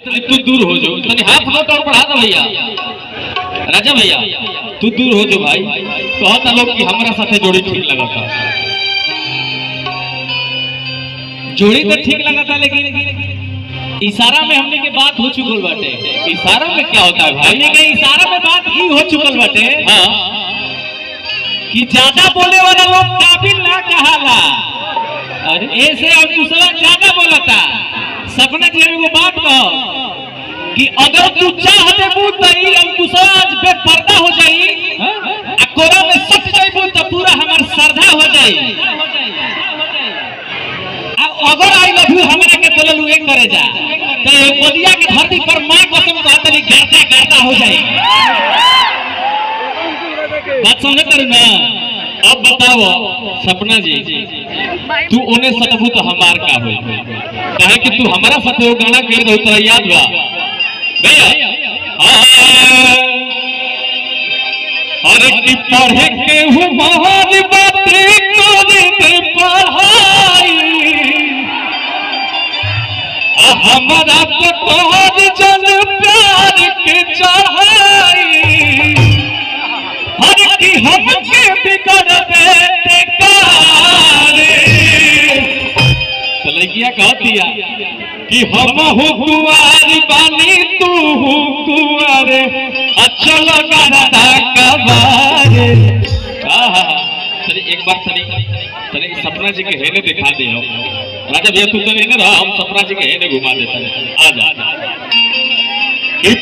तू दूर हो जो तनी हाथ मत और बढ़ा दे भैया राजा भैया तू दूर हो जो भाई कहता लोग कि हमरा साथे जोड़ी ठीक लगता जोड़ी तो ठीक लगा था लेकिन इशारा में हमने के बात हो चुकल बाटे। इशारा में क्या होता है भाई? हमने के इशारा में बात ही हो चुकल बाटे हाँ कि ज्यादा बोले वाला लोग काबिल ना कहाला। अरे ऐसे अंकुशवा ज्यादा बोलता। सपना जी एगो बात कहो कि अगर तू चाह देबू त ई अंकुशवा आज बेपर्दा हो जाई आ कोरा में सट जाइबू त पूरा हमर श्रद्धा हो जाई। अगर आई लव यू हमरा के बोललू एक करे जा तो मोदिया के धरती पर मां कसम कहतली गाता गाता हो जाई। बात समझ कर ना। अब बताओ सपना जी तू ओने सटबू तो हमार का होई काहे कि तू हमारा साथे वो गाना कर दो तो याद बा भैया अरे कि पढ़े के हूं महान बातें करे ते पढ़ाई हमारा तो तोहर जन प्यार के चढ़ाई हर की हमके बिगड़ देते कारे तो लड़कियां कहती कि हम हो कुंवारी बानी तू हो कुंवारे चल करता कबारे चलिए एक बार चलिए सपना जी के हेने दिखा दे राजा भैया तू तो नहीं रहा हम सपना जी के हेने घुमा देते हैं आ जा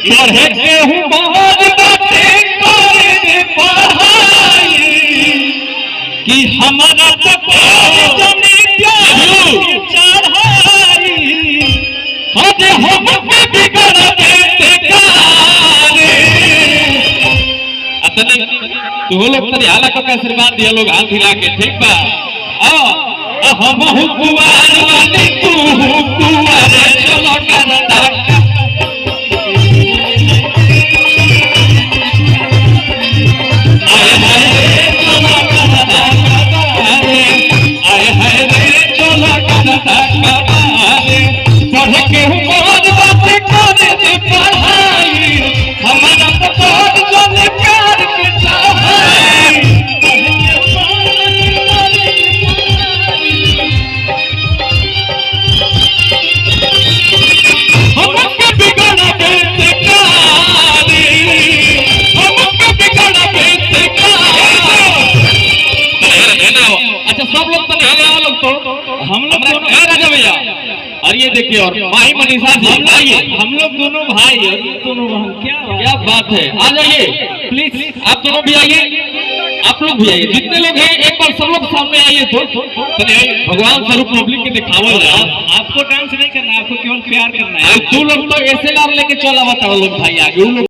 पढ़े के हूँ बहुत बातें करे पढ़ाई कि हमारा तो जमी प्यार चढ़ाई अरे हम पे बिगड़ देते कारे अतने तू लोग तनी हाला को का आशीर्वाद दिया लोग हाथ हिला के ठीक बा हम हूँ कुंवार वाली तू हूँ कुंवार चलो करता हम लोग दोनों राजा भैया और ये देखिए और माही मनीषा जी हम लोग दोनों भाई और दोनों बहन क्या बात है आ जाइए प्लीज आप दोनों भी आइए आप लोग भी आइए जितने लोग हैं एक बार सब लोग सामने आइए तो भगवान स्वरूप पब्लिक के दिखावा आपको डांस नहीं करना आपको केवल प्यार करना है। तू लोग तो ऐसे लार लेके चला बताओ लोग भाई आगे